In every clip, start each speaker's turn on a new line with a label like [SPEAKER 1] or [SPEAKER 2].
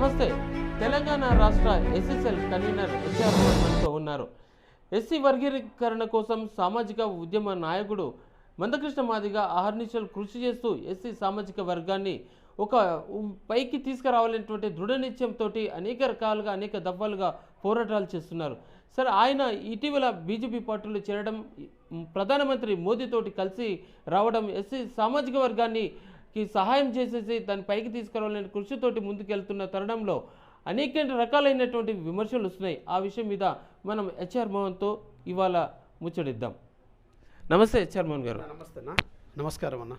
[SPEAKER 1] నమస్తే. తెలంగాణ రాష్ట్ర SSL convener HR మనతో ఉన్నారు. ఎస్సీ వర్గీకరణ కోసం సామాజిక ఉద్యమ నాయకుడు మందకృష్ణ మాదిగ అహర్నిశలు కృషి చేస్తూ ఎస్సీ సామాజిక వర్గాన్ని ఒక పైకి తీసుకురావాలనేటువంటి దృఢ నిశ్చయంతో అనేక రకాలుగా అనేక దఫాలుగా పోరాటాలు చేస్తున్నారు. సరే, ఆయన ఇటీవల బీజేపీ పార్టీలో చేరడం, ప్రధానమంత్రి మోదీతోటి కలిసి రావడం, ఎస్సీ సామాజిక వర్గాన్ని సహాయం చేసేసి దాన్ని పైకి తీసుకురావాలనే కృషితోటి ముందుకెళ్తున్న తరుణంలో అనేక రకాలైనటువంటి విమర్శలు వస్తున్నాయి. ఆ విషయం మీద మనం హెచ్ఆర్ మోహన్తో ఇవాళ ముచ్చడిద్దాం. నమస్తే హెచ్ఆర్ మోహన్ గారు.
[SPEAKER 2] నమస్తే అన్న. నమస్కారం అన్న.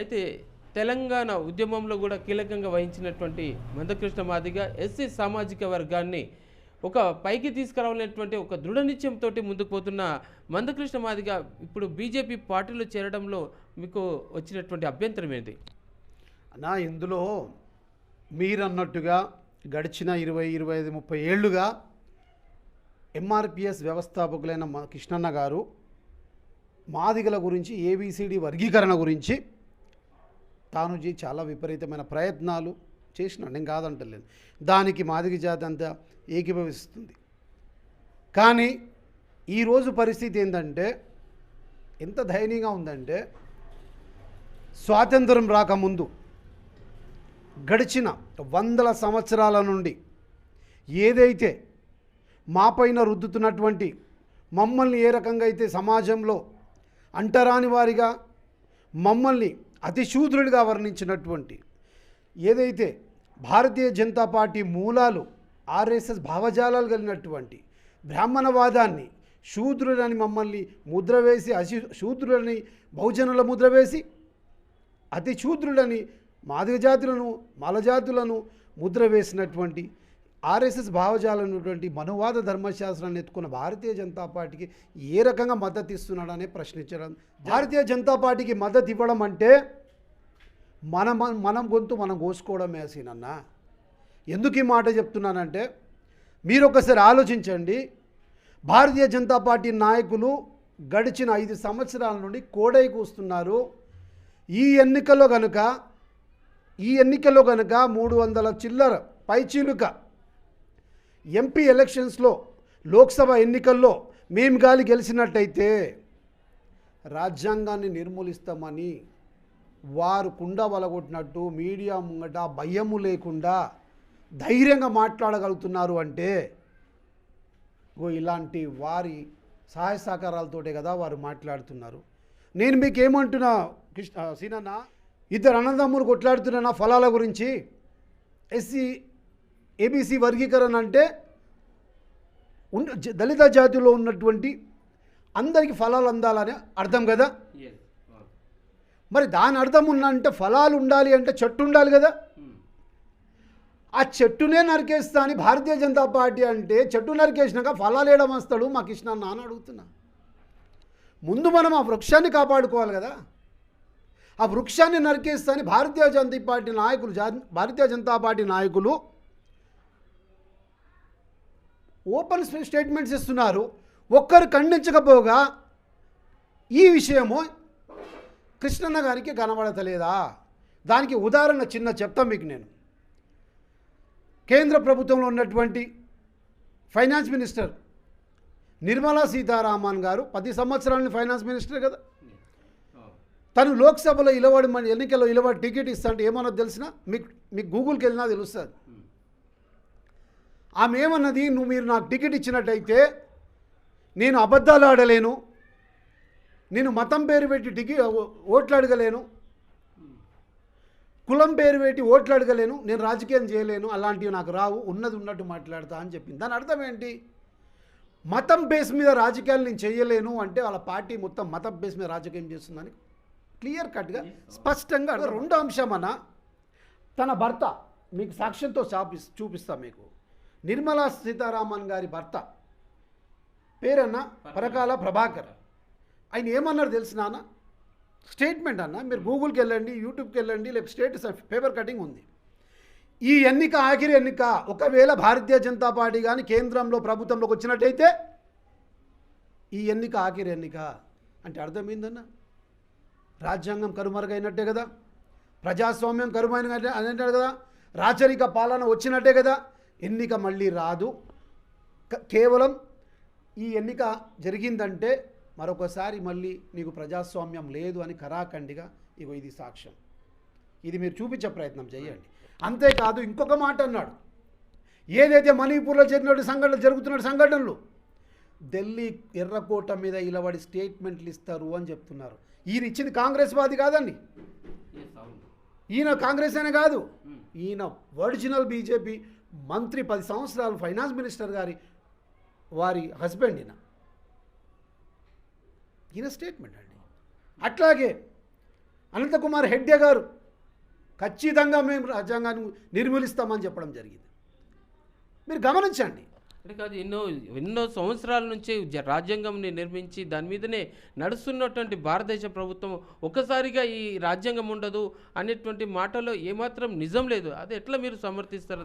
[SPEAKER 1] అయితే తెలంగాణ ఉద్యమంలో కూడా కీలకంగా వహించినటువంటి మందకృష్ణ మాదిగ ఎస్సీ సామాజిక వర్గాన్ని ఒక పైకి తీసుకురావాలనేటువంటి ఒక దృఢ నిశ్చయంతో ముందుకు పోతున్న మందకృష్ణ మాదిగ ఇప్పుడు బీజేపీ పార్టీలో చేరడంలో మీకు వచ్చినటువంటి అభ్యంతరం ఏంటి
[SPEAKER 2] అన్న? ఇందులో మీరన్నట్టుగా గడిచిన 20, 25, 30 ఏళ్లుగా ఎంఆర్పిఎస్ వ్యవస్థాపకులైన కృష్ణన్న గారు మాదిగల గురించి ఏబిసిడి వర్గీకరణ గురించి తాను చాలా విపరీతమైన ప్రయత్నాలు చేసినాడు, నేను కాదంటలేదు. దానికి మాదిగ జాతి అంతా ఏకీభవిస్తుంది. కానీ ఈరోజు పరిస్థితి ఏంటంటే, ఎంత దయనీయంగా ఉందంటే, స్వాతంత్రం రాకముందు గడిచిన 100 సంవత్సరాల నుండి ఏదైతే మాపైన రుద్దుతున్నటువంటి, మమ్మల్ని ఏ రకంగా అయితే సమాజంలో అంటరాని వారిగా మమ్మల్ని అతిశూద్రుడిగా వర్ణించినటువంటి, ఏదైతే భారతీయ జనతా పార్టీ మూలాలు ఆర్ఎస్ఎస్ భావజాలాలు కలిగినటువంటి బ్రాహ్మణవాదాన్ని, శూద్రులని మమ్మల్ని ముద్ర వేసి, శూద్రులని బహుజనుల ముద్ర వేసి, అతి శూద్రులని మాదిగ జాతులను, మాలజాతులను ముద్ర వేసినటువంటి ఆర్ఎస్ఎస్ భావజాలైనటువంటి మనువాద ధర్మశాస్త్రాన్ని ఎత్తుకున్న భారతీయ జనతా పార్టీకి ఏ రకంగా మద్దతు ఇస్తున్నాడనే ప్రశ్నించడం. భారతీయ జనతా పార్టీకి మద్దతు ఇవ్వడం అంటే మనం గొంతు మనం కోసుకోవడమే సీనన్న. ఎందుకు ఈ మాట చెప్తున్నానంటే, మీరు ఒకసారి ఆలోచించండి. భారతీయ జనతా పార్టీ నాయకులు గడిచిన 5 సంవత్సరాల నుండి కోడై కూస్తున్నారు. ఈ ఎన్నికల్లో కనుక 300 చిల్లర పైచీలుక ఎంపీ ఎలక్షన్స్లో, లోక్సభ ఎన్నికల్లో మేము గాలి గెలిచినట్టయితే రాజ్యాంగాన్ని నిర్మూలిస్తామని వారు కుండ వలగొట్టినట్టు మీడియా ముంగట భయము లేకుండా ధైర్యంగా మాట్లాడగలుగుతున్నారు అంటే ఇలాంటి వారి సహాయ సహకారాలతోటే కదా వారు మాట్లాడుతున్నారు. నేను మీకు ఏమంటున్నా సీనన్న, 2 అన్నదమ్ములు కొట్లాడుతున్నా ఫలాల గురించి. ఎస్సీ ఏబిసి వర్గీకరణ అంటే దళిత జాతిలో ఉన్నటువంటి అందరికీ ఫలాలు అందాలని అర్థం కదా. మరి దాని అర్థం ఉన్నంటే ఫలాలు ఉండాలి అంటే చెట్టు ఉండాలి కదా. ఆ చెట్టునే నరికేస్తా అని భారతీయ జనతా పార్టీ అంటే, చెట్టు నరికేసినాక ఫలాలు వేయడం వస్తాడు మా కృష్ణన్న అని అడుగుతున్నా. ముందు మనం ఆ వృక్షాన్ని కాపాడుకోవాలి కదా. ఆ వృక్షాన్ని నరికేస్తా అని భారతీయ జనతా పార్టీ నాయకులు ఓపెన్ స్టేట్మెంట్స్ ఇస్తున్నారు. ఒక్కరు ఖండించకపోగా ఈ విషయము కృష్ణన్న గారికి కనబడతలేదా? దానికి ఉదాహరణ చిన్న చెప్తాం మీకు నేను. కేంద్ర ప్రభుత్వంలో ఉన్నటువంటి ఫైనాన్స్ మినిస్టర్ నిర్మలా సీతారామన్ గారు 10 సంవత్సరాలని ఫైనాన్స్ మినిస్టర్ కదా. తను లోక్సభలో ఎన్నికల్లో టికెట్ ఇస్తా అంటే ఏమన్నది తెలిసినా మీకు గూగుల్కి వెళ్ళినా తెలుస్తుంది. ఆమె ఏమన్నది, మీరు నాకు టికెట్ ఇచ్చినట్టయితే నేను అబద్ధాలు ఆడలేను, నేను మతం పేరు పెట్టి ఓట్లు అడగలేను, కులం పేరు పెట్టి ఓట్లు అడగలేను, నేను రాజకీయం చేయలేను, అలాంటివి నాకు రావు, ఉన్నది ఉన్నట్టు మాట్లాడతా అని చెప్పింది. దాని అర్థం ఏంటి? మతం బేస్ మీద రాజకీయాలు నేను చేయలేను అంటే వాళ్ళ పార్టీ మొత్తం మతం బేస్ మీద రాజకీయం చేస్తుందని క్లియర్ కట్గా స్పష్టంగా. 2వ అంశం అన్న, తన భర్త, మీకు సాక్ష్యంతో చూపిస్తా మీకు. నిర్మలా సీతారామన్ గారి భర్త పేరన్న పరకాల ప్రభాకర్. ఆయన ఏమన్నారు తెలిసిన అన్న? స్టేట్మెంట్ అన్న, మీరు గూగుల్కి వెళ్ళండి, యూట్యూబ్కి వెళ్ళండి, లేకపోతే స్టేటస్ పేపర్ కటింగ్ ఉంది. ఈ ఎన్నిక ఆఖరి ఎన్నిక. ఒకవేళ భారతీయ జనతా పార్టీ కానీ కేంద్రంలో ప్రభుత్వంలోకి వచ్చినట్టయితే ఈ ఎన్నిక ఆఖరి ఎన్నిక అంటే అర్థమైందన్న, రాజ్యాంగం కరుమరుగైనట్టే కదా, ప్రజాస్వామ్యం కరుమైనట్టే అని అంటాడు కదా. రాచరిక పాలన వచ్చినట్టే కదా. ఎన్నిక మళ్ళీ రాదు. కేవలం ఈ ఎన్నిక జరిగిందంటే మరొకసారి మళ్ళీ నీకు ప్రజాస్వామ్యం లేదు అని ఖరాఖండిగా ఇగో ఇది సాక్ష్యం. ఇది మీరు చూపించే ప్రయత్నం చేయండి. అంతేకాదు ఇంకొక మాట అన్నాడు, ఏదైతే మణిపూర్లో జరుగుతున్న సంఘటనలు ఢిల్లీ ఎర్రకోట మీద ఇలబడి స్టేట్మెంట్లు ఇస్తారు అని చెప్తున్నారు. ఈయన ఇచ్చింది కాంగ్రెస్ వాది కాదండి, ఈయన కాంగ్రెస్ అనే కాదు, ఈయన ఒరిజినల్ బీజేపీ మంత్రి, 10 సంవత్సరాలు ఫైనాన్స్ మినిస్టర్ వారి హస్బెండ్ ఈయన స్టేట్మెంట్ అండి. అట్లాగే అనంతకుమార్ హెగ్డే గారు ఖచ్చితంగా మేము రాజ్యాంగాన్ని నిర్మూలిస్తామని చెప్పడం జరిగింది. మీరు గమనించండి.
[SPEAKER 1] అంటే కాదు, ఎన్నో సంవత్సరాల నుంచి రాజ్యాంగంని నిర్మించి దాని మీదనే నడుస్తున్నటువంటి భారతదేశ ప్రభుత్వం ఒక్కసారిగా ఈ రాజ్యాంగం ఉండదు అనేటువంటి మాటలో ఏమాత్రం నిజం లేదు. అది ఎట్లా మీరు సమర్థిస్తారు?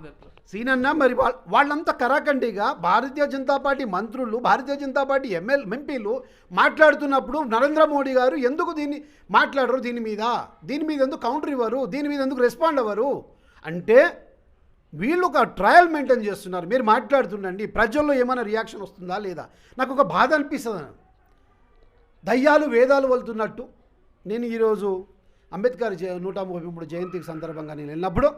[SPEAKER 2] సీనన్న మరి వాళ్ళంతా కరాఖండిగా భారతీయ జనతా పార్టీ మంత్రులు, భారతీయ జనతా పార్టీ ఎంపీలు మాట్లాడుతున్నప్పుడు నరేంద్ర మోడీ గారు ఎందుకు దీన్ని మాట్లాడరు, దీని మీద ఎందుకు కౌంటర్ ఇవ్వరు, దీని మీద ఎందుకు రెస్పాండ్ అవ్వరు అంటే వీళ్ళు ఒక ట్రయల్ మెయింటైన్ చేస్తున్నారు. మీరు మాట్లాడుతుండండి, ప్రజల్లో ఏమైనా రియాక్షన్ వస్తుందా లేదా. నాకు ఒక బాధ అనిపిస్తుంది. దయ్యాలు వేదాలు వెళ్తున్నట్టు నేను ఈరోజు అంబేద్కర్ 133 జయంతి సందర్భంగా నేను వెళ్ళినప్పుడు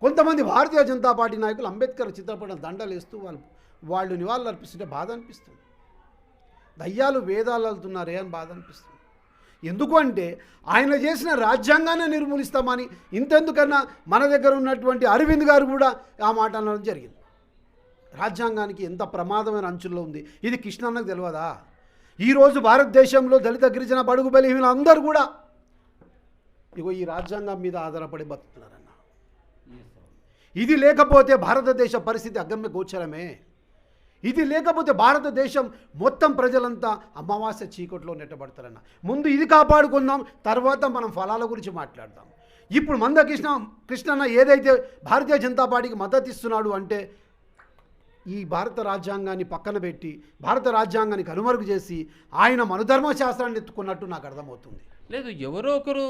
[SPEAKER 2] కొంతమంది భారతీయ జనతా పార్టీ నాయకులు అంబేద్కర్ చిత్రపటం దండలు వేస్తూ వాళ్ళు నివాళులు అర్పిస్తుంటే బాధ అనిపిస్తుంది. దయ్యాలు వేదాలు వెళ్తున్నారే అని బాధ అనిపిస్తుంది. ఎందుకు అంటే ఆయన చేసిన రాజ్యాంగాన్ని నిర్మూలిస్తామని. ఇంతెందుకన్నా మన దగ్గర ఉన్నటువంటి అరవింద్ గారు కూడా ఆ మాట అనడం జరిగింది. రాజ్యాంగానికి ఎంత ప్రమాదమైన అంచుల్లో ఉంది ఇది కృష్ణన్నకు తెలియదా? ఈరోజు భారతదేశంలో దళిత గిరిజన బడుగు బలహీన అందరూ కూడా ఇగో ఈ రాజ్యాంగం మీద ఆధారపడి బతుకుతున్నారన్న. ఇది లేకపోతే భారతదేశ పరిస్థితి అగమ్య గోచరమే. ఇది లేకపోతే భారతదేశం మొత్తం ప్రజలంతా అమావాస్య చీకట్లో నెట్టబడతారన్న. ముందు ఇది కాపాడుకుందాం, తర్వాత మనం ఫలాల గురించి మాట్లాడదాం. ఇప్పుడు కృష్ణన్న ఏదైతే భారతీయ జనతా పార్టీకి మద్దతు ఇస్తున్నాడు అంటే ఈ భారత రాజ్యాంగాన్ని పక్కన పెట్టి భారత రాజ్యాంగాన్ని కనుమరుగు చేసి ఆయన మనుధర్మశాస్త్రాన్ని ఎత్తుకున్నట్టు నాకు అర్థమవుతుంది.
[SPEAKER 1] లేదు, ఎవరో ఒకరు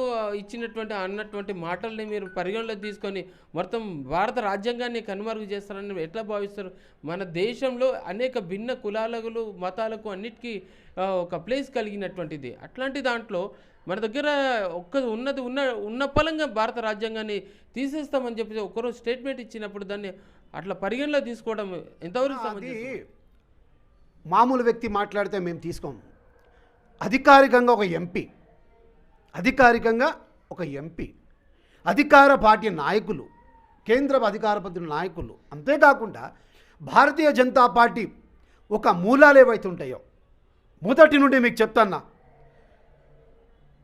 [SPEAKER 1] అన్నటువంటి మాటల్ని మీరు పరిగణలోకి తీసుకొని మొత్తం భారత రాజ్యాంగాన్ని కనుమరుగు చేస్తారని ఎట్లా భావిస్తారు? మన దేశంలో అనేక భిన్న కులాలకు మతాలకు అన్నిటికీ ఒక ప్లేస్ కలిగినటువంటిది. అట్లాంటి దాంట్లో మన దగ్గర ఉన్న పలంగా భారత రాజ్యాంగాన్ని తీసేస్తామని చెప్పి ఒకరోజు స్టేట్మెంట్ ఇచ్చినప్పుడు దాన్ని అట్లా పరిగణలో తీసుకోవడం ఎంతవరకు
[SPEAKER 2] అది మామూలు వ్యక్తి మాట్లాడితే మేము తీసుకోము. అధికారికంగా ఒక ఎంపీ అధికార పార్టీ నాయకులు, కేంద్ర అధికార పార్టీ నాయకులు, అంతేకాకుండా భారతీయ జనతా పార్టీ ఒక మూలాలు ఏవైతే ఉంటాయో మొదటి నుండి మీకు చెప్తాన్నా.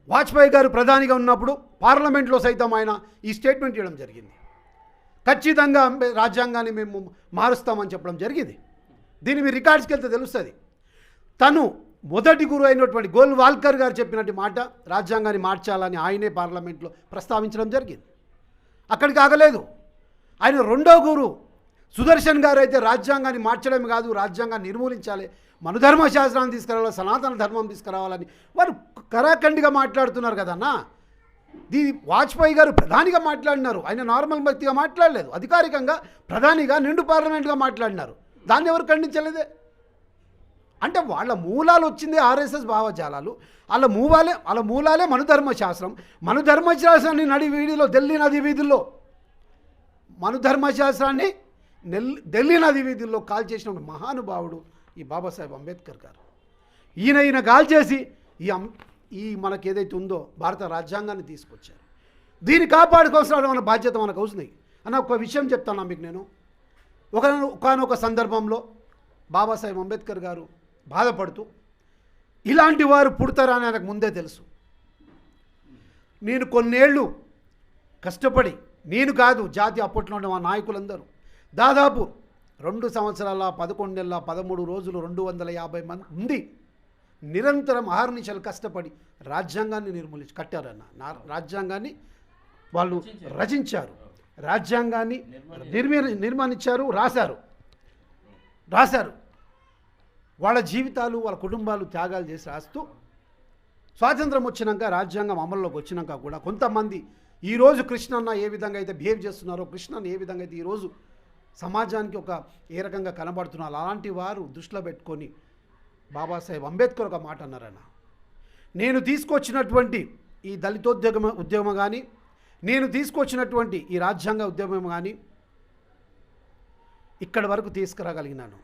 [SPEAKER 2] వాజ్పేయి గారు ప్రధానిగా ఉన్నప్పుడు పార్లమెంట్లో సైతం ఆయన ఈ స్టేట్మెంట్ ఇవ్వడం జరిగింది. ఖచ్చితంగా రాజ్యాంగాన్ని మేము మారుస్తామని చెప్పడం జరిగింది. దీన్ని మీరు రికార్డ్స్కి వెళ్తే తెలుస్తుంది. తను మొదటి గురువు అయినటువంటి గోల్వాల్కర్ గారు చెప్పినట్టు మాట రాజ్యాంగాన్ని మార్చాలని ఆయనే పార్లమెంట్లో ప్రస్తావించడం జరిగింది. అక్కడికి ఆగలేదు. ఆయన రెండో గురువు సుదర్శన్ గారు అయితే రాజ్యాంగాన్ని మార్చడమే కాదు, రాజ్యాంగాన్ని నిర్మూలించాలి, మనుధర్మశాస్త్రాన్ని తీసుకురావాలి, సనాతన ధర్మం తీసుకురావాలని వారు కరాఖండిగా మాట్లాడుతున్నారు కదన్నా. వాజ్పేయి గారు ప్రధానిగా మాట్లాడినారు, ఆయన నార్మల్ వ్యక్తిగా మాట్లాడలేదు. అధికారికంగా ప్రధానిగా నిండు పార్లమెంట్గా మాట్లాడినారు. దాన్ని ఎవరు ఖండించలేదే. అంటే వాళ్ళ మూలాలు వచ్చింది ఆర్ఎస్ఎస్ భావజాలాలు, వాళ్ళ మూలాలే మనుధర్మశాస్త్రం. మనుధర్మశాస్త్రాన్ని ఢిల్లీ నది వీధుల్లో మనుధర్మశాస్త్రాన్ని ఢిల్లీ నది వీధుల్లో కాల్ చేసిన మహానుభావుడు ఈ బాబాసాహెబ్ అంబేద్కర్ గారు. ఈయన కాల్ చేసి ఈ మనకి ఏదైతే ఉందో భారత రాజ్యాంగాన్ని తీసుకొచ్చారు. దీన్ని కాపాడుకోవాల్సిన మన బాధ్యత మనకు అవుతుంది అన్న ఒక విషయం చెప్తాను మీకు. నేను ఒకనొక సందర్భంలో బాబాసాహెబ్ అంబేద్కర్ గారు బాధపడుతూ ఇలాంటి వారు పుడతారని ఆయనకు ముందే తెలుసు. నేను కొన్నేళ్ళు కష్టపడి, నేను కాదు జాతి అప్పట్లో ఉండే మా నాయకులందరూ దాదాపు 2 సంవత్సరాల 11 నెలల 13 రోజులు 250 మంది నిరంతరం అహర్నిశలు కష్టపడి రాజ్యాంగాన్ని కట్టారన్న. రాజ్యాంగాన్ని వాళ్ళు రచించారు, రాజ్యాంగాన్ని నిర్మాణించారు, రాశారు. వాళ్ళ జీవితాలు, వాళ్ళ కుటుంబాలు త్యాగాలు చేసి రాస్తూ స్వాతంత్రం వచ్చినాక, రాజ్యాంగం అమల్లోకి వచ్చినాక కూడా కొంతమంది ఈరోజు కృష్ణన్న ఏ విధంగా అయితే బిహేవ్ చేస్తున్నారో, కృష్ణన్న ఏ విధంగా అయితే ఈరోజు సమాజానికి ఏ రకంగా కనబడుతున్నారు, అలాంటి వారు దృష్టిలో పెట్టుకొని బాబాసాహెబ్ అంబేద్కర్ ఒక మాట అన్నారన్న, నేను తీసుకొచ్చినటువంటి ఈ ఉద్యమం కానీ, నేను తీసుకొచ్చినటువంటి ఈ రాజ్యాంగ ఉద్యమం కానీ ఇక్కడి వరకు తీసుకురాగలిగినాను.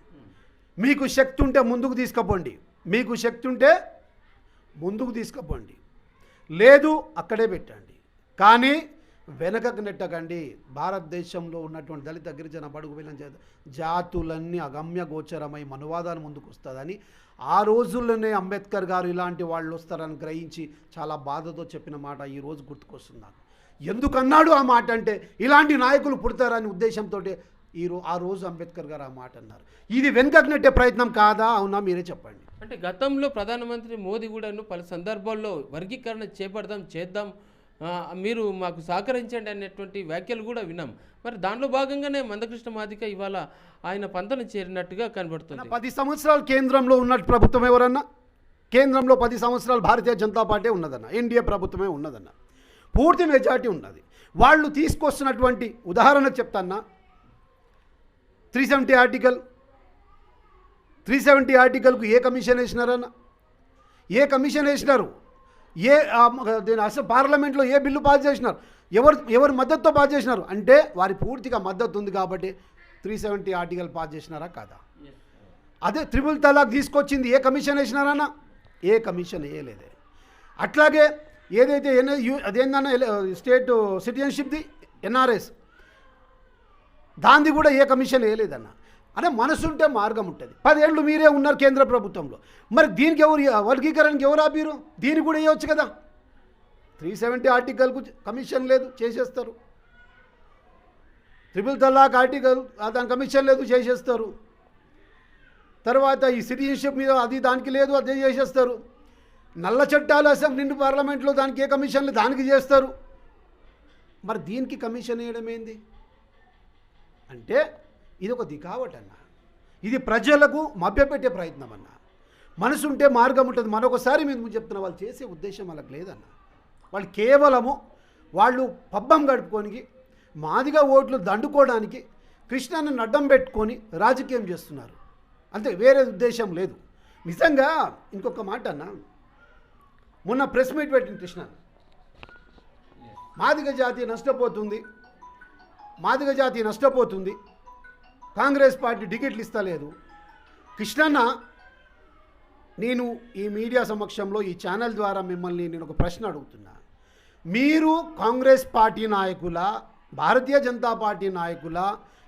[SPEAKER 2] మీకు శక్తి ఉంటే ముందుకు తీసుకుపోండి, మీకు శక్తి ఉంటే ముందుకు తీసుకుపోండి, లేదు అక్కడే పెట్టండి, కానీ వెనకకు నెట్టకండి. భారతదేశంలో ఉన్నటువంటి దళిత గిరిజన బడుగు బలైన జాతులన్నీ అగమ్య గోచరమై మనువాదాలు ముందుకు వస్తుందని ఆ రోజుల్లోనే అంబేద్కర్ గారు ఇలాంటి వాళ్ళు వస్తారని గ్రహించి చాలా బాధతో చెప్పిన మాట ఈరోజు గుర్తుకొస్తుంది నాకు. ఎందుకన్నాడు ఆ మాట అంటే, ఇలాంటి నాయకులు పుడతారని ఉద్దేశంతో ఆ రోజు అంబేద్కర్ గారు ఆ మాట అన్నారు. ఇది వెనుకకు నెట్టే ప్రయత్నం కాదా, అవునా, మీరే చెప్పండి.
[SPEAKER 1] అంటే గతంలో ప్రధానమంత్రి మోదీ కూడాను పలు సందర్భాల్లో వర్గీకరణ చేద్దాం, మీరు మాకు సహకరించండి అనేటువంటి వ్యాఖ్యలు కూడా విన్నాం. మరి దానిలో భాగంగానే మందకృష్ణ మాదిగ ఇవాళ ఆయన పంతను చేరినట్టుగా కనబడుతుంది.
[SPEAKER 2] 10 సంవత్సరాలు కేంద్రంలో ఉన్న ప్రభుత్వం ఎవరన్నా, కేంద్రంలో 10 సంవత్సరాలు భారతీయ జనతా పార్టీ ఉన్నదన్న, ఎన్డీఏ ప్రభుత్వమే ఉన్నదన్న, పూర్తి మెజార్టీ ఉన్నది. వాళ్ళు తీసుకొస్తున్నటువంటి ఉదాహరణకు చెప్తాన్నా, 370 ఆర్టికల్కు ఏ కమిషన్ వేసినారన్న, ఏ కమిషన్ వేసినారు, అసలు పార్లమెంట్లో ఏ బిల్లు పాస్ చేసినారు, ఎవరు మద్దతుతో పాస్ చేసినారు అంటే వారి పూర్తిగా మద్దతు ఉంది కాబట్టి 370 ఆర్టికల్ పాస్ చేసినారా కాదా? అదే త్రిపుల్ తలాక్ తీసుకొచ్చింది ఏ కమిషన్ వేసినారన్నా, ఏ కమిషన్ వేయలేదే. అట్లాగే ఏదైతే అదేందన్నా స్టేట్ సిటిజన్షిప్ది ఎన్ఆర్ఎస్, దాంది కూడా ఏ కమిషన్ వేయలేదన్న. అంటే మనసుంటే మార్గం ఉంటుంది. 10 ఏళ్ళు మీరే ఉన్నారు కేంద్ర ప్రభుత్వంలో, మరి దీనికి వర్గీకరణకి ఎవరు ఆపిరు? దీనికి కూడా వేయవచ్చు కదా. 370 ఆర్టికల్కు కమిషన్ లేదు, చేసేస్తారు. ట్రిపుల్ తలాక్ ఆర్టికల్ దాని కమిషన్ లేదు, చేసేస్తారు. తర్వాత ఈ సిటిజన్షిప్ మీద దానికి లేదు, అదే చేసేస్తారు. నల్ల చట్టాలు అసెంబ్లీ పార్లమెంట్లో దానికి ఏ కమిషన్ లేదు, దానికి చేస్తారు. మరి దీనికి కమిషన్ వేయడం ఏంది అంటే ఇది ఒక దికావట్ అన్న, ఇది ప్రజలకు మభ్యపెట్టే ప్రయత్నం అన్న. మనసు ఉంటే మార్గం ఉంటుంది. మరొకసారి మేము చెప్తున్నా, వాళ్ళు చేసే ఉద్దేశం వాళ్ళకి లేదన్న. వాళ్ళు కేవలము వాళ్ళు పబ్బం గడుపుకోనికి, మాదిగా ఓట్లు దండుకోవడానికి కృష్ణాన్ని అడ్డం పెట్టుకొని రాజకీయం చేస్తున్నారు అంతే, వేరే ఉద్దేశం లేదు. నిజంగా ఇంకొక మాట అన్న, మొన్న ప్రెస్ మీట్ పెట్టిన కృష్ణ, మాదిగ జాతి నష్టపోతుంది, కాంగ్రెస్ పార్టీ టికెట్లు ఇస్తలేదు. కృష్ణన్న, నేను ఈ మీడియా సమక్షంలో ఈ ఛానల్ ద్వారా మిమ్మల్ని నేను ఒక ప్రశ్న అడుగుతున్నా. మీరు కాంగ్రెస్ పార్టీ నాయకుల, భారతీయ జనతా పార్టీ నాయకుల,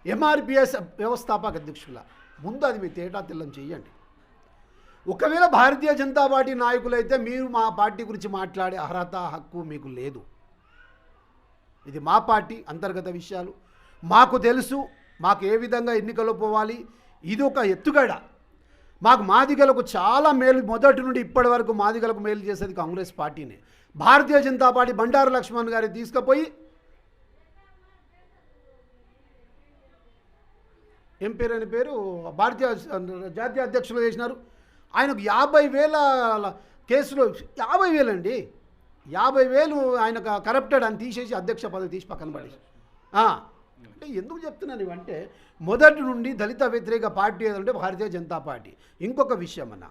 [SPEAKER 2] ఎంఆర్పిఎస్ వ్యవస్థాపక అధ్యక్షుల, ముందు అది మీ తేటా తెల్లం చేయండి. ఒకవేళ భారతీయ జనతా పార్టీ నాయకులైతే మీరు మా పార్టీ గురించి మాట్లాడే అర్హత, హక్కు మీకు లేదు. ఇది మా పార్టీ అంతర్గత విషయాలు, మాకు తెలుసు, మాకు ఏ విధంగా ఎన్నికల్లో పోవాలి. ఇది ఒక ఎత్తుగడ. మాకు మాదిగలకు చాలా మేలు, మొదటి నుండి ఇప్పటి వరకు మాదిగలకు మేలు చేసేది కాంగ్రెస్ పార్టీనే. భారతీయ జనతా పార్టీ బండారు లక్ష్మణ్ గారిని తీసుకుపోయి ఏం పేరు అని పేరు భారతీయ జాతీయ అధ్యక్షులు చేసినారు. ఆయనకు 50,000 కేసులు, 50,000 అండి, 50,000 ఆయన కరప్టెడ్ అని తీసేసి అధ్యక్ష పదవి తీసి పక్కన పడేసి. అంటే ఎందుకు చెప్తున్నాను ఇవంటే, మొదటి నుండి దళిత వ్యతిరేక పార్టీ ఏదంటే భారతీయ జనతా పార్టీ. ఇంకొక విషయం అన్న,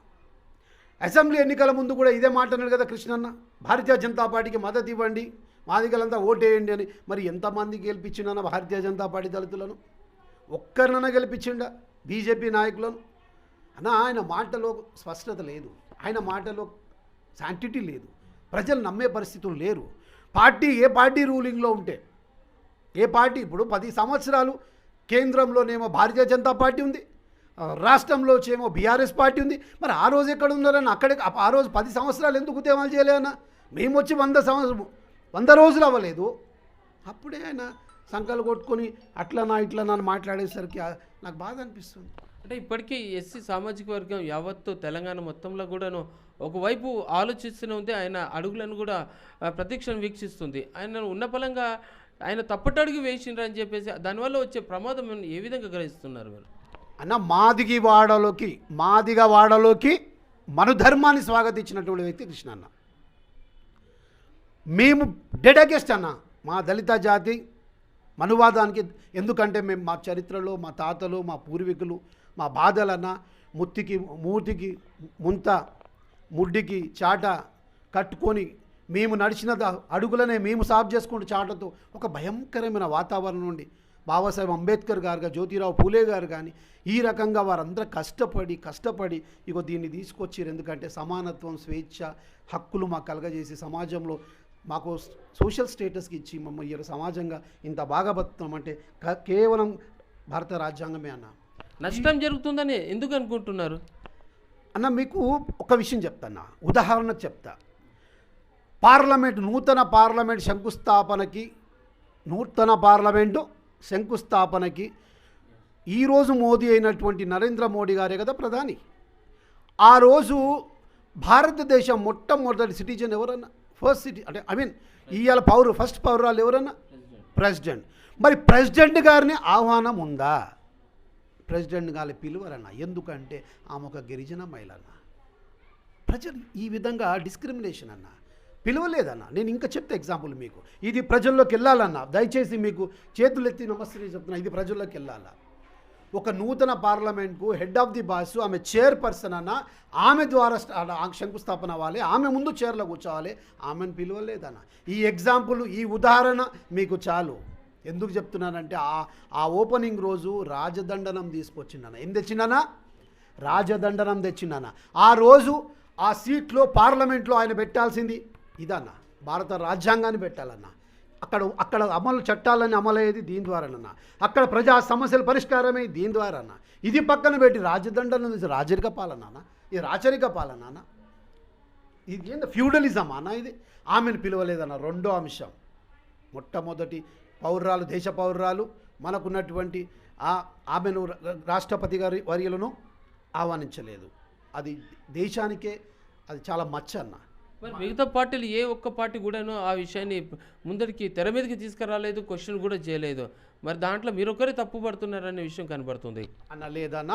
[SPEAKER 2] అసెంబ్లీ ఎన్నికల ముందు కూడా ఇదే మాట అన్నాడు కదా కృష్ణన్న, భారతీయ జనతా పార్టీకి మద్దతు ఇవ్వండి, మాదిగలంతా ఓటేయండి అని. మరి ఎంతమంది గెలిపించిండన్న భారతీయ జనతా పార్టీ దళితులను? ఒక్కరినైనా గెలిపించిండా బీజేపీ నాయకులను? అన్న, ఆయన మాటలో స్పష్టత లేదు, ఆయన మాటలో శాంటిటీ లేదు, ప్రజలు నమ్మే పరిస్థితులు లేరు. ఏ పార్టీ రూలింగ్లో ఉంటే, ఏ పార్టీ ఇప్పుడు 10 సంవత్సరాలు కేంద్రంలోనేమో భారతీయ జనతా పార్టీ ఉంది, రాష్ట్రంలో వచ్చేమో బీఆర్ఎస్ పార్టీ ఉంది. మరి ఆ రోజు ఎక్కడ ఉన్నారని, ఆ రోజు 10 సంవత్సరాలు ఎందుకు ఉద్యమాలు చేయలేదన్న? మేము వచ్చి 100 రోజులు అవ్వలేదు, అప్పుడే ఆయన సంకలు కొట్టుకొని అట్లనా ఇట్లనా అని మాట్లాడేసరికి నాకు బాధ అనిపిస్తుంది.
[SPEAKER 1] అంటే ఇప్పటికీ ఎస్సీ సామాజిక వర్గం యావత్తు తెలంగాణ మొత్తంలో కూడాను ఒకవైపు ఆలోచిస్తూనే ఉంది, ఆయన అడుగులను కూడా ప్రత్యక్షం వీక్షిస్తుంది. ఆయన ఉన్న పలంగా ఆయన తప్పటడుగు వేసిండ్రు అని చెప్పేసి దానివల్ల వచ్చే ప్రమాదం ఏ విధంగా గ్రహిస్తున్నారు మీరు?
[SPEAKER 2] అన్న, మాదిగ వాడలోకి మనుధర్మాన్ని స్వాగతించినటువంటి వ్యక్తి కృష్ణన్న. మేము డెడ్ అగేస్ట్ అన్న, మా దళిత జాతి మనువాదానికి, ఎందుకంటే మేము మా చరిత్రలో మా తాతలు మా పూర్వీకులు మా బాధలన్న ముత్తికి మూతికి ముంత ముడ్డికి చాట కట్టుకొని మేము నడిచిన అడుగులనే మేము సాఫ్ చేసుకుంటూ చాటతో ఒక భయంకరమైన వాతావరణం నుండి బాబాసాహెబ్ అంబేద్కర్ గారు జ్యోతిరావు పూలే గారు కానీ ఈ రకంగా వారందరూ కష్టపడి ఇగో దీన్ని తీసుకొచ్చారు. ఎందుకంటే సమానత్వం, స్వేచ్ఛ, హక్కులు మాకు కలగజేసి సమాజంలో మాకు సోషల్ స్టేటస్కి ఇచ్చి మమ్మల్ని ఈ సమాజంగా ఇంత బాగా బతున్నాం అంటే కేవలం భారత రాజ్యాంగమే అన్న.
[SPEAKER 1] నష్టం జరుగుతుందని ఎందుకు అనుకుంటున్నారు
[SPEAKER 2] అన్న? మీకు ఒక విషయం చెప్తాను, ఉదాహరణకు చెప్తా. పార్లమెంట్ నూతన పార్లమెంటు శంకుస్థాపనకి ఈరోజు మోదీ అయినటువంటి నరేంద్ర మోడీ గారే కదా ప్రధాని. ఆ రోజు భారతదేశం మొట్టమొదటి సిటిజన్ ఎవరన్నా, ఫస్ట్ సిటీ అంటే ఇవాళ ఫస్ట్ పౌరాలు ఎవరన్నా? ప్రెసిడెంట్. మరి ప్రెసిడెంట్ గారిని ఆహ్వానం ఉందా? ప్రెసిడెంట్ గారి పిలువరన్నా. ఎందుకంటే ఆమె ఒక గిరిజన మహిళ అన్న. ప్రజలు ఈ విధంగా డిస్క్రిమినేషన్ అన్న పిలువలేదన్న. నేను ఇంకా చెప్తే ఎగ్జాంపుల్ మీకు, ఇది ప్రజల్లోకి వెళ్ళాలన్నా. దయచేసి మీకు చేతులెత్తి నమస్తే చెప్తున్నా, ఇది ప్రజల్లోకి వెళ్ళాలా. ఒక నూతన పార్లమెంట్కు హెడ్ ఆఫ్ ది బాస్ ఆమె చైర్పర్సన్ అన్న, ఆమె ద్వారా శంకుస్థాపన అవ్వాలి, ఆమె ముందు చైర్లో కూర్చోవాలి, ఆమెను పిలువలేదన్న. ఈ ఎగ్జాంపుల్, ఈ ఉదాహరణ మీకు చాలు. ఎందుకు చెప్తున్నానంటే ఆ ఓపెనింగ్ రోజు రాజదండనం తీసుకొచ్చిందన్న. ఏం తెచ్చిందన్న? రాజదండనం తెచ్చిందన్న. ఆ రోజు ఆ సీట్లో పార్లమెంట్లో ఆయన పెట్టాల్సింది ఇదన్న, భారత రాజ్యాంగాన్ని పెట్టాలన్న. అక్కడ చట్టాలన్నీ అమలయ్యేది దీని ద్వారానన్న. అక్కడ ప్రజా సమస్యల పరిష్కారమే దీని ద్వారా అన్న. ఇది పక్కన పెట్టి రాజదండనం రాజరిక పాలన, ఇది రాచరిక పాలన, ఇది ఏంటి ఫ్యూడలిజం అన్న. ఇది ఆమెను పిలవలేదన్న. రెండో అంశం, మొట్టమొదటి పౌరాలు, దేశ పౌరాలు మనకున్నటువంటి ఆమెను రాష్ట్రపతి గారి వర్యులను ఆహ్వానించలేదు. అది దేశానికే అది చాలా మచ్చ అన్న.
[SPEAKER 1] మరి మిగతా పార్టీలు ఏ ఒక్క పార్టీ కూడాను ఆ విషయాన్ని ముందరికి తెర మీదకి తీసుకురాలేదు, క్వశ్చన్ కూడా చేయలేదు. మరి దాంట్లో మీరొకరే తప్పు పడుతున్నారనే విషయం కనబడుతుంది
[SPEAKER 2] అన్న. లేదన్న,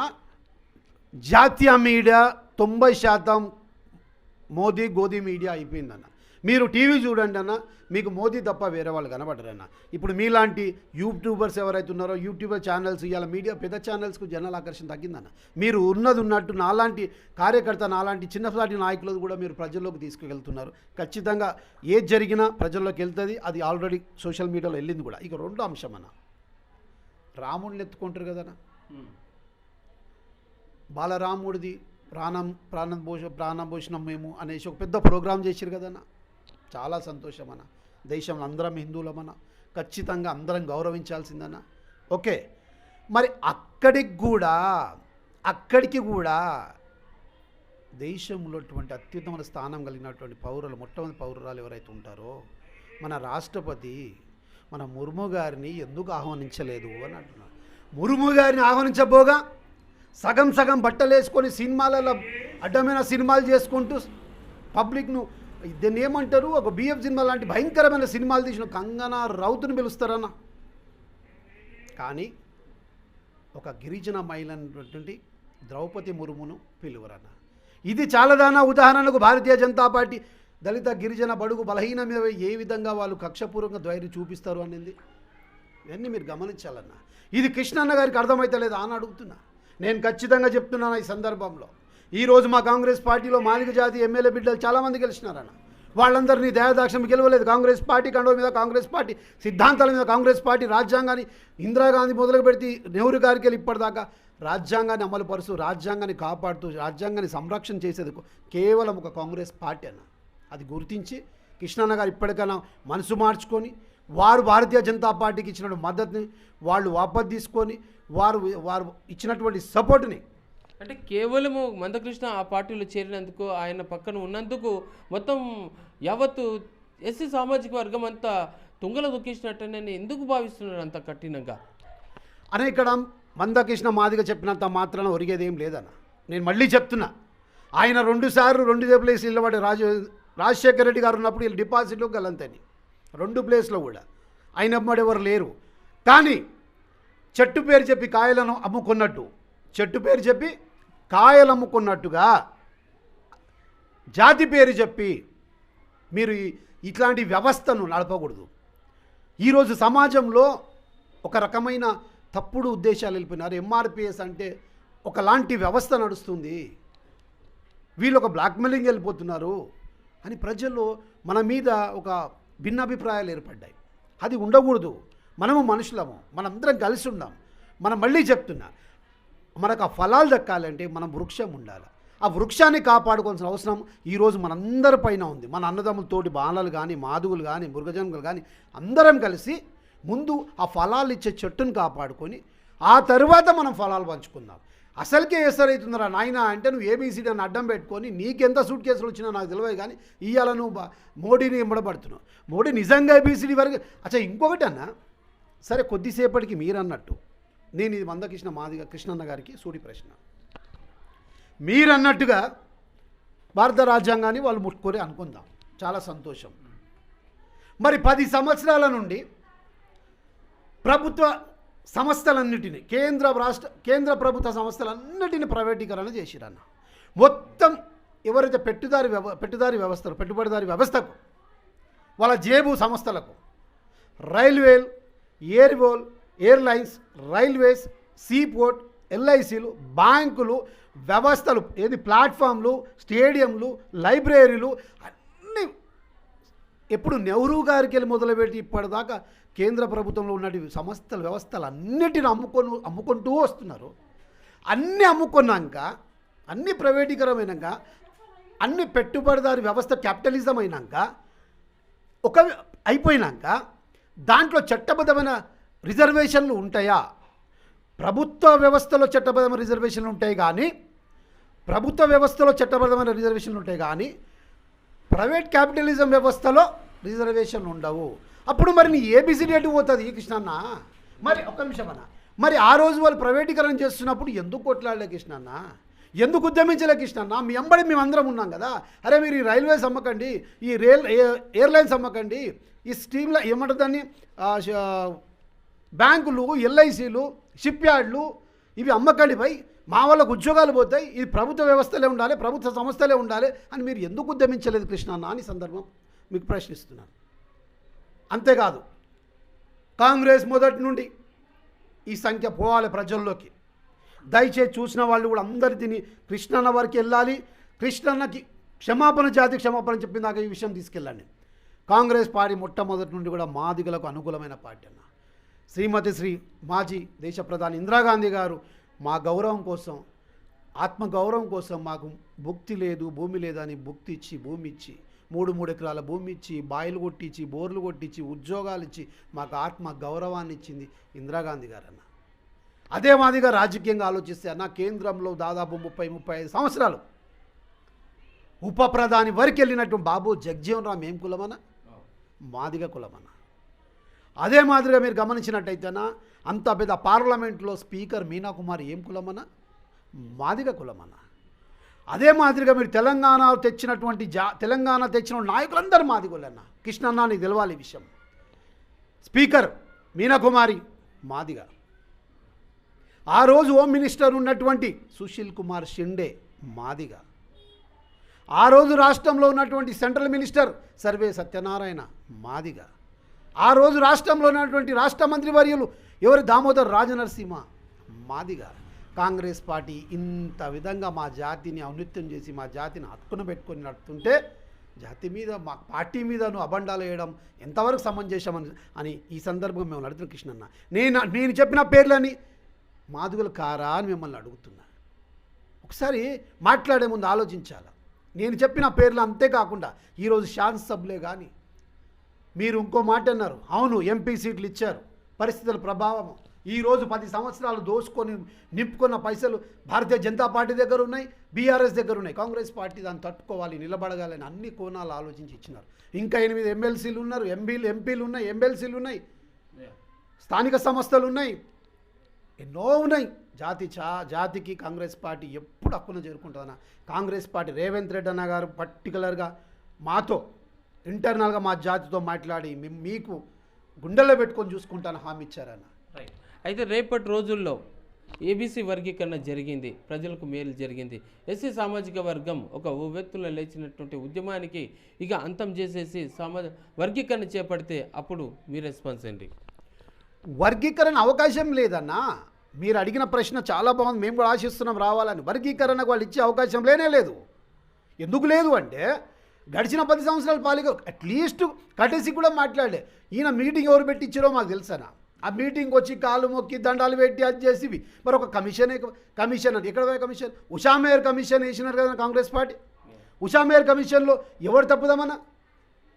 [SPEAKER 2] జాతీయ మీడియా 90% మోదీ గోదీ మీడియా అయిపోయిందన్న. మీరు టీవీ చూడండి అన్న, మీకు మోదీ తప్ప వేరే వాళ్ళు కనబడరన్న. ఇప్పుడు మీలాంటి యూట్యూబర్స్ ఎవరైతే ఉన్నారో, యూట్యూబర్ ఛానల్స్, ఇవాళ మీడియా పెద్ద ఛానల్స్కు జనాల ఆకర్షణ తగ్గిందన్న. మీరు ఉన్నట్టు నాలాంటి కార్యకర్త, నాలాంటి చిన్నపాటి నాయకులు కూడా మీరు ప్రజల్లోకి తీసుకువెళ్తున్నారు. ఖచ్చితంగా ఏది జరిగినా ప్రజల్లోకి వెళ్తుంది. అది ఆల్రెడీ సోషల్ మీడియాలో వెళ్ళింది కూడా. ఇక రెండో అంశం అన్న, రాముడిని ఎత్తుకుంటారు కదన్న. బాలరాముడిది ప్రాణభూషణం మేము అనేసి ఒక పెద్ద ప్రోగ్రాం చేశారు కదన్న. చాలా సంతోషం అన్న. దేశంలో అందరం హిందువులమన్న, ఖచ్చితంగా అందరం గౌరవించాల్సిందన్న. ఓకే, మరి అక్కడికి కూడా దేశంలో అత్యుత్తమ స్థానం కలిగినటువంటి మొట్టమొదటి పౌరురాలు ఎవరైతే ఉంటారో మన రాష్ట్రపతి, మన ముర్ము గారిని ఎందుకు ఆహ్వానించలేదు అని అంటున్నారు. ముర్ము గారిని ఆహ్వానించబోగా సగం బట్టలు వేసుకొని సినిమాలలో అడ్డమైన సినిమాలు చేసుకుంటూ పబ్లిక్ను దీన్ని ఏమంటారు, ఒక బిఎఫ్ సినిమా లాంటి భయంకరమైన సినిమాలు తీసిన కంగనా రౌత్ని పిలుస్తారన్న. కానీ ఒక గిరిజన మహిళ అయినటువంటి ద్రౌపది ముర్మును పిలువరన్న. ఇది చాలాదానా ఉదాహరణకు భారతీయ జనతా పార్టీ దళిత గిరిజన బడుగు బలహీన మీద ఏ విధంగా వాళ్ళు కక్షపూర్వకంగా ధైర్యం చూపిస్తారు అనేది ఇవన్నీ మీరు గమనించాలన్న. ఇది కృష్ణన్న గారికి అర్థమైతలేదు అని అడుగుతున్నా. నేను ఖచ్చితంగా చెప్తున్నాను ఈ సందర్భంలో, ఈరోజు మా కాంగ్రెస్ పార్టీలో మాదిగ జాతి ఎమ్మెల్యే బిడ్డలు చాలామంది గెలిచినారన్న. వాళ్ళందరినీ దయాదాక్షం గెలవలేదు. కాంగ్రెస్ పార్టీ కండవ మీద, కాంగ్రెస్ పార్టీ సిద్ధాంతాల మీద, కాంగ్రెస్ పార్టీ రాజ్యాంగాన్ని ఇందిరాగాంధీ మొదలు పెడితే నెహ్రూ గారికి వెళ్ళి ఇప్పటిదాకా రాజ్యాంగాన్ని అమలుపరుస్తూ, రాజ్యాంగాన్ని కాపాడుతూ, రాజ్యాంగాన్ని సంరక్షణ చేసేది కేవలం ఒక కాంగ్రెస్ పార్టీ అన్న. అది గుర్తించి కృష్ణన్న గారు ఇప్పటికైనా మనసు మార్చుకొని వారు భారతీయ జనతా పార్టీకి ఇచ్చినటువంటి మద్దతుని వాళ్ళు వాపసు తీసుకొని వారు ఇచ్చినటువంటి సపోర్ట్ని,
[SPEAKER 1] అంటే కేవలము మందకృష్ణ ఆ పార్టీలో చేరినందుకు, ఆయన పక్కన ఉన్నందుకు మొత్తం యావత్తు ఎస్సీ సామాజిక వర్గం అంతా తుంగల దొక్కించినట్టని ఎందుకు భావిస్తున్నారు అంత కఠినంగా
[SPEAKER 2] అనే? ఇక్కడ మందకృష్ణ మాదిగ చెప్పినంత మాత్రాన ఒరిగేదేం లేదన్న. నేను మళ్ళీ చెప్తున్నా, ఆయన 2 సార్లు 2 ప్లేస్లు నిలబడి రాజశేఖర రెడ్డి గారు ఉన్నప్పుడు వీళ్ళు డిపాజిట్లో గలంతని 2 ప్లేస్లో కూడా ఆయన అమ్మడి ఎవరు లేరు. కానీ చెట్టు పేరు చెప్పి కాయలను అమ్ముకున్నట్టు, చెట్టు పేరు చెప్పి కాయలు అమ్ముకున్నట్టుగా జాతి పేరు చెప్పి మీరు ఇట్లాంటి వ్యవస్థను నడపకూడదు. ఈరోజు సమాజంలో ఒక రకమైన తప్పుడు ఉద్దేశాలు వెళ్ళిపోయినారు. ఎంఆర్పిఎస్ అంటే ఒకలాంటి వ్యవస్థ నడుస్తుంది, వీళ్ళు ఒక బ్లాక్మెయిలింగ్ వెళ్ళిపోతున్నారు అని ప్రజల్లో మన మీద ఒక భిన్నాభిప్రాయాలు ఏర్పడ్డాయి. అది ఉండకూడదు. మనము మనుషులము, మనందరం కలిసి ఉన్నాం. మనం మళ్ళీ చెప్తున్నా, మనకు ఆ ఫలాలు దక్కాలంటే మనం వృక్షం ఉండాలి. ఆ వృక్షాన్ని కాపాడుకోవాల్సిన అవసరం ఈరోజు మనందరి పైన ఉంది. మన అన్నదమ్ములతోటి బాణాలు కానీ, మాదుగులు కానీ, మృగజనులు కానీ అందరం కలిసి ముందు ఆ ఫలాలు ఇచ్చే చెట్టును కాపాడుకొని ఆ తర్వాత మనం ఫలాలు పంచుకుందాం. అసలుకే ఎసరైతుందిరా నాయన అంటే నువ్వు ఏబీసీడీ అని అడ్డం పెట్టుకొని నీకెంత సూట్ కేసులు వచ్చినా నాకు తెలియదు, కానీ ఇవాళ నువ్వు మోడీని ఎంబడబడుతున్నావు. మోడీ నిజంగా ఏబీసీడీ వరకు అచ్చా. ఇంకొకటి అన్న, సరే కొద్దిసేపటికి మీరు అన్నట్టు నేను ఇది మందకృష్ణ మాదిగ కృష్ణన్న గారికి సూటి ప్రశ్న. మీరు అన్నట్టుగా భారత రాజ్యాంగాన్ని వాళ్ళు ముట్టుకొని అనుకుందాం, చాలా సంతోషం. మరి 10 సంవత్సరాల నుండి ప్రభుత్వ సంస్థలన్నిటినీ కేంద్ర ప్రభుత్వ సంస్థలన్నిటినీ ప్రైవేటీకరణ చేసిరన్న. మొత్తం ఎవరైతే పెట్టుబడిదారి వ్యవస్థకు వాళ్ళ జేబు సంస్థలకు రైల్వేలు, ఎయిర్లైన్స్, రైల్వేస్, సీపోర్ట్, ఎల్ఐసీలు, బ్యాంకులు, వ్యవస్థలు, ప్లాట్ఫామ్లు, స్టేడియంలు, లైబ్రరీలు అన్నీ ఎప్పుడు నెహ్రూ గారికి వెళ్ళి మొదలుపెట్టి ఇప్పటిదాకా కేంద్ర ప్రభుత్వంలో ఉన్నటువంటి సంస్థల వ్యవస్థలు అన్నిటిని అమ్ముకుంటూ వస్తున్నారు. అన్నీ అమ్ముకున్నాక, అన్నీ ప్రైవేటీకరమైనాక, అన్ని పెట్టుబడిదారి వ్యవస్థ క్యాపిటలిజం అయినాక అయిపోయినాక దాంట్లో చట్టబద్ధమైన రిజర్వేషన్లు ఉంటాయా? ప్రభుత్వ వ్యవస్థలో చట్టబద్ధమైన రిజర్వేషన్లు ఉంటాయి కానీ ప్రైవేట్ క్యాపిటలిజం వ్యవస్థలో రిజర్వేషన్లు ఉండవు. అప్పుడు మరి నీ ఏబిసిడి ఎటు పోతుంది ఈ కృష్ణన్న? మరి ఒక్క నిమిషం అన్న, మరి ఆ రోజు వాళ్ళు ప్రైవేటీకరణ చేస్తున్నప్పుడు ఎందుకు కొట్లాడలే కృష్ణన్న? ఎందుకు ఉద్యమించలే కృష్ణన్న? మీ అంబడి మేమందరం ఉన్నాం కదా. అరే మీరు ఈ రైల్వేస్ అమ్మకండి, ఈ ఎయిర్లైన్స్ అమ్మకండి, ఈ స్టీమ్లో ఏమంటుంది దాన్ని, బ్యాంకులు, ఎల్ఐసీలు, షిప్ యార్డ్లు, ఇవి అమ్మకండి పై మా వాళ్ళకు ఉద్యోగాలు పోతాయి, ఇది ప్రభుత్వ వ్యవస్థలే ఉండాలి, ప్రభుత్వ సంస్థలే ఉండాలి అని మీరు ఎందుకు ఉద్యమించలేదు కృష్ణన్న అని సందర్భం మీకు ప్రశ్నిస్తున్నాను. అంతేకాదు, కాంగ్రెస్ మొదటి నుండి ఈ సంఖ్య పోవాలి ప్రజల్లోకి. దయచేసి చూసిన వాళ్ళు కూడా అందరి తిని కృష్ణన్న వరకు వెళ్ళాలి. కృష్ణన్నకి జాతి క్షమాపణ చెప్పిందాక ఈ విషయం తీసుకెళ్ళండి. కాంగ్రెస్ పార్టీ మొట్టమొదటి నుండి కూడా మాదిగలకు అనుకూలమైన పార్టీ అన్న. శ్రీ మాజీ దేశ ప్రధాని ఇందిరాగాంధీ గారు మా గౌరవం కోసం, ఆత్మగౌరవం కోసం మాకు భుక్తి లేదు, భూమి లేదని భుక్తి ఇచ్చి, భూమి ఇచ్చి, 3 ఎకరాల భూమి ఇచ్చి, బాయిలు కొట్టించి, బోర్లు కొట్టించి, ఉద్యోగాలు ఇచ్చి మాకు ఆత్మ గౌరవాన్ని ఇచ్చింది ఇందిరాగాంధీ గారు అన్న. అదే మాదిగా రాజకీయంగా ఆలోచిస్తే అన్న, కేంద్రంలో దాదాపు 30-35 సంవత్సరాలు ఉప ప్రధాని వరకు వెళ్ళినట్టు బాబు జగ్జీవన్ రామ్ ఏం కులమన్న? మాదిగ కులమన్న. అదే మాదిరిగా మీరు గమనించినట్టయితేనా, అంత పెద్ద పార్లమెంట్లో స్పీకర్ మీనా కుమార్ ఏం కులమన్న? మాదిగ కులమన్న. అదే మాదిరిగా మీరు తెలంగాణ తెచ్చిన నాయకులందరూ మాదిగోళ్ళన్న. కృష్ణన్న నీకు తెలవాలి ఈ విషయం. స్పీకర్ మీనా కుమారి మాదిగ. ఆ రోజు హోమ్ మినిస్టర్ ఉన్నటువంటి సుశీల్ కుమార్ షిండే మాదిగ. ఆ రోజు రాష్ట్రంలో ఉన్నటువంటి central minister survey Satyanarayana Madiga. ఆ రోజు రాష్ట్రంలో ఉన్నటువంటి రాష్ట్ర మంత్రి వర్యులు దామోదర్ రాజనరసింహ మాదిగ. కాంగ్రెస్ పార్టీ ఇంత విధంగా మా జాతిని ఔన్నత్యం చేసి మా జాతిని హక్కున పెట్టుకొని నడుపుతుంటే జాతి మీద, మా పార్టీ మీద నువ్వు అబండాలు వేయడం ఎంతవరకు సమంజసమని అని ఈ సందర్భంగా మేము అడుగుతున్న కృష్ణన్న. నేను చెప్పిన పేర్లని మాదిగలు కారా అని మిమ్మల్ని అడుగుతున్నా. ఒకసారి మాట్లాడే ముందు ఆలోచించాలి. నేను చెప్పిన పేర్లు అంతేకాకుండా ఈరోజు శాసనసభలే కానీ మీరు ఇంకో మాట అన్నారు. అవును, ఎంపీ సీట్లు ఇచ్చారు, పరిస్థితుల ప్రభావం. ఈరోజు 10 సంవత్సరాలు దోసుకొని నింపుకున్న పైసలు భారతీయ జనతా పార్టీ దగ్గర ఉన్నాయి, బీఆర్ఎస్ దగ్గర ఉన్నాయి. కాంగ్రెస్ పార్టీ దాన్ని తట్టుకోవాలి, నిలబడగాలని అన్ని కోణాలు ఆలోచించి ఇచ్చినారు. ఇంకా 8 ఎమ్మెల్సీలు ఉన్నారు, ఎంపీలు ఉన్నాయి, ఎమ్మెల్సీలు ఉన్నాయి, స్థానిక సంస్థలు ఉన్నాయి, ఎన్నో ఉన్నాయి. జాతికి కాంగ్రెస్ పార్టీ ఎప్పుడు హక్కున చేరుకుంటుందన్న. కాంగ్రెస్ పార్టీ రేవంత్ రెడ్డి అన్న గారు పర్టికులర్గా మాతో ఇంటర్నల్గా మా జాతితో మాట్లాడి మీకు గుండెల్లో పెట్టుకొని చూసుకుంటాను హామీ ఇచ్చారన్న.
[SPEAKER 1] అయితే రేపటి రోజుల్లో ఏబీసీ వర్గీకరణ జరిగింది, ప్రజలకు మేలు జరిగింది, ఎస్సీ సామాజిక వర్గం ఒక ఉవ్వెత్తులో లేచినటువంటి ఉద్యమానికి ఇక అంతం చేసేసి వర్గీకరణ చేపడితే అప్పుడు మీ రెస్పాన్స్ ఏంటి?
[SPEAKER 2] వర్గీకరణ అవకాశం లేదన్నా. మీరు అడిగిన ప్రశ్న చాలా బాగుంది, మేము కూడా ఆశిస్తున్నాం రావాలని. వర్గీకరణకు వాళ్ళు ఇచ్చే అవకాశం లేనే లేదు. ఎందుకు లేదు అంటే గడిచిన 10 సంవత్సరాల పాలిక అట్లీస్ట్ కటేసి కూడా మాట్లాడే. ఈయన మీటింగ్ ఎవరు పెట్టించారో మాకు తెలుసనా. ఆ మీటింగ్ వచ్చి కాళ్ళు మొక్కి దండాలు పెట్టి అది చేసివి. మరి ఒక కమిషన్ అని ఎక్కడ పోయే కమిషన్? ఉషామేర్ కమిషన్ వేసినారు కదా కాంగ్రెస్ పార్టీ. ఉషామేర్ కమిషన్లో ఎవరు తప్పుదామన్నా?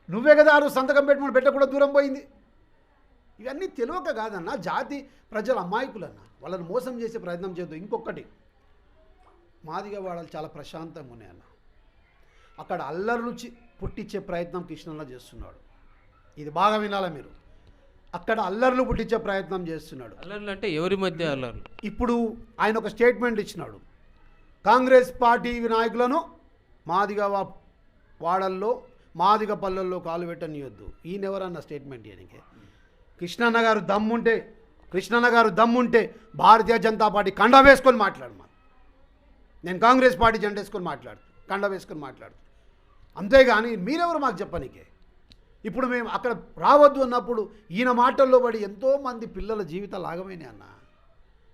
[SPEAKER 2] నువ్వే కదా ఆ రోజు సంతకం పెట్టకుండా దూరం పోయింది. ఇవన్నీ తెలియక కాదన్నా, జాతి ప్రజల అమాయకులన్నా, వాళ్ళని మోసం చేసే ప్రయత్నం చేయొద్దు. ఇంకొకటి, మాదిగ వాడలు చాలా ప్రశాంతంగా ఉన్నాయన్న. అక్కడ అల్లర్లు పుట్టించే ప్రయత్నం కృష్ణన్న చేస్తున్నాడు. ఇది బాగా వినాలా మీరు. అక్కడ అల్లర్లు పుట్టించే ప్రయత్నం చేస్తున్నాడు.
[SPEAKER 1] అల్లర్లు అంటే ఎవరి మధ్య అల్లర్లు?
[SPEAKER 2] ఇప్పుడు ఆయన ఒక స్టేట్మెంట్ ఇచ్చినాడు, కాంగ్రెస్ పార్టీ నాయకులను మాదిగ వాడల్లో మాదిగ పల్లెల్లో కాలు పెట్టనియొద్దు. ఈయన ఎవరన్న స్టేట్మెంట్ ఇయనికి? కృష్ణన్న గారు దమ్ముంటే భారతీయ జనతా పార్టీ కండ వేసుకొని మాట్లాడమా. నేను కాంగ్రెస్ పార్టీ జెండా వేసుకొని కండ వేసుకొని మాట్లాడు. అంతేగాని మీరెవరు మాకు చెప్పనీకే. ఇప్పుడు మేము అక్కడ రావద్దు అన్నప్పుడు ఈయన మాటల్లో పడి ఎంతోమంది పిల్లల జీవితాలు ఆగమైనాయి అన్న.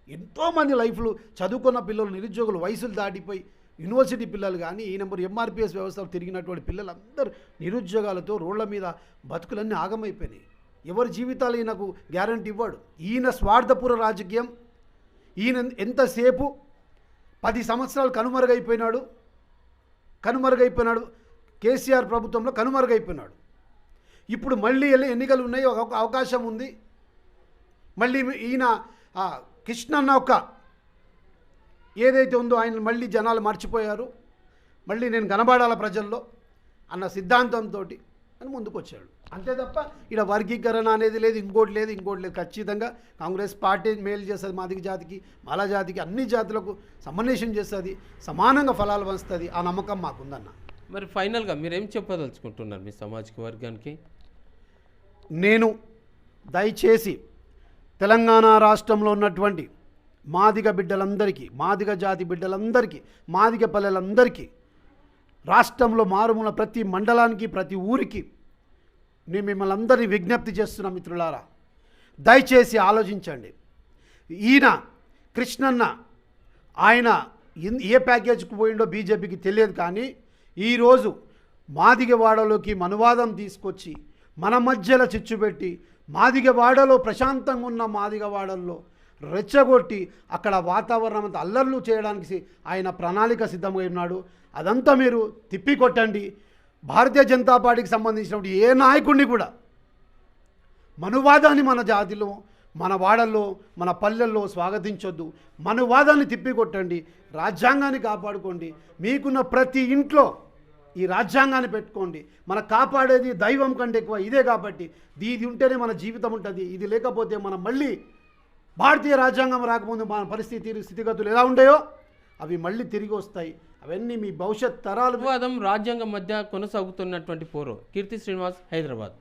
[SPEAKER 2] ఎంతోమంది లైఫ్లు చదువుకున్న పిల్లలు, నిరుద్యోగులు, వయసులు దాటిపోయి యూనివర్సిటీ పిల్లలు కానీ ఈ నెంబర్ ఎంఆర్పిఎస్ వ్యవస్థలు తిరిగినటువంటి పిల్లలందరూ నిరుద్యోగాలతో రోడ్ల మీద బతుకులన్నీ ఆగమైపోయినాయి. ఎవరి జీవితాలు ఈయనకు గ్యారంటీ ఇవ్వడు. ఈయన స్వార్థపూర రాజకీయం. ఈయన ఎంతసేపు 10 సంవత్సరాలు కనుమరుగైపోయినాడు. కేసీఆర్ ప్రభుత్వంలో కనుమరుగైపోయినాడు. ఇప్పుడు మళ్ళీ ఎన్నికలు ఉన్నాయి, ఒక అవకాశం ఉంది. మళ్ళీ ఈయన కృష్ణన్న ఒక ఏదైతే ఉందో ఆయన మళ్ళీ జనాలు మర్చిపోయారు, మళ్ళీ నేను కనబడాల ప్రజల్లో అన్న సిద్ధాంతంతో అని ముందుకు వచ్చాడు. అంతే తప్ప ఇక్కడ వర్గీకరణ అనేది లేదు, ఇంకోటి లేదు. ఖచ్చితంగా కాంగ్రెస్ పార్టీ మేలు చేస్తుంది. మాదిగ జాతికి, మాల జాతికి, అన్ని జాతులకు సమన్వయం చేస్తుంది, సమానంగా ఫలాలు పంచుతుంది. ఆ నమ్మకం మాకుందన్న.
[SPEAKER 1] మరి ఫైనల్గా మీరేం చెప్పదలుచుకుంటున్నారు మీ సామాజిక వర్గానికి?
[SPEAKER 2] నేను దయచేసి తెలంగాణ రాష్ట్రంలో ఉన్నటువంటి మాదిగ బిడ్డలందరికీ, మాదిగ జాతి బిడ్డలందరికీ, మాదిగ పల్లెలందరికీ, రాష్ట్రంలో మారుమూల ప్రతి మండలానికి, ప్రతి ఊరికి నేను మిమ్మల్ని అందరినీ విజ్ఞప్తి చేస్తున్న మిత్రులారా, దయచేసి ఆలోచించండి. ఈయన కృష్ణన్న ఆయన ఏ ప్యాకేజ్కి పోయిండో బీజేపీకి తెలియదు, కానీ ఈరోజు మాదిగవాడలోకి మనువాదం తీసుకొచ్చి మన మధ్యలో చిచ్చుపెట్టి మాదిగవాడలో ప్రశాంతంగా ఉన్న మాదిగవాడల్లో రెచ్చగొట్టి అక్కడ వాతావరణం అంతా అల్లర్లు చేయడానికి ఆయన ప్రణాళిక సిద్ధమై ఉన్నాడు. అదంతా మీరు తిప్పికొట్టండి. భారతీయ జనతా పార్టీకి సంబంధించినప్పుడు ఏ నాయకుడిని కూడా మనువాదాన్ని మన జాతిలో, మన వాడల్లో, మన పల్లెల్లో స్వాగతించొద్దు. మనువాదాన్ని తిప్పికొట్టండి. రాజ్యాంగాన్ని కాపాడుకోండి. మీకున్న ప్రతి ఇంట్లో ఈ రాజ్యాంగాన్ని పెట్టుకోండి. మన కాపాడేది దైవం కంటే ఎక్కువ ఇదే. కాబట్టి ఇది ఉంటేనే మన జీవితం ఉంటుంది. ఇది లేకపోతే మనం మళ్ళీ భారతీయ రాజ్యాంగం రాకముందు మన స్థితిగతులు ఎలా ఉండేయో అవి మళ్ళీ తిరిగి వస్తాయి. అవన్నీ మీ భవిష్యత్ తరాలు.
[SPEAKER 1] రాజ్యాంగం మధ్య కొనసాగుతున్నటువంటి పోరు. కీర్తి శ్రీనివాస్, హైదరాబాద్.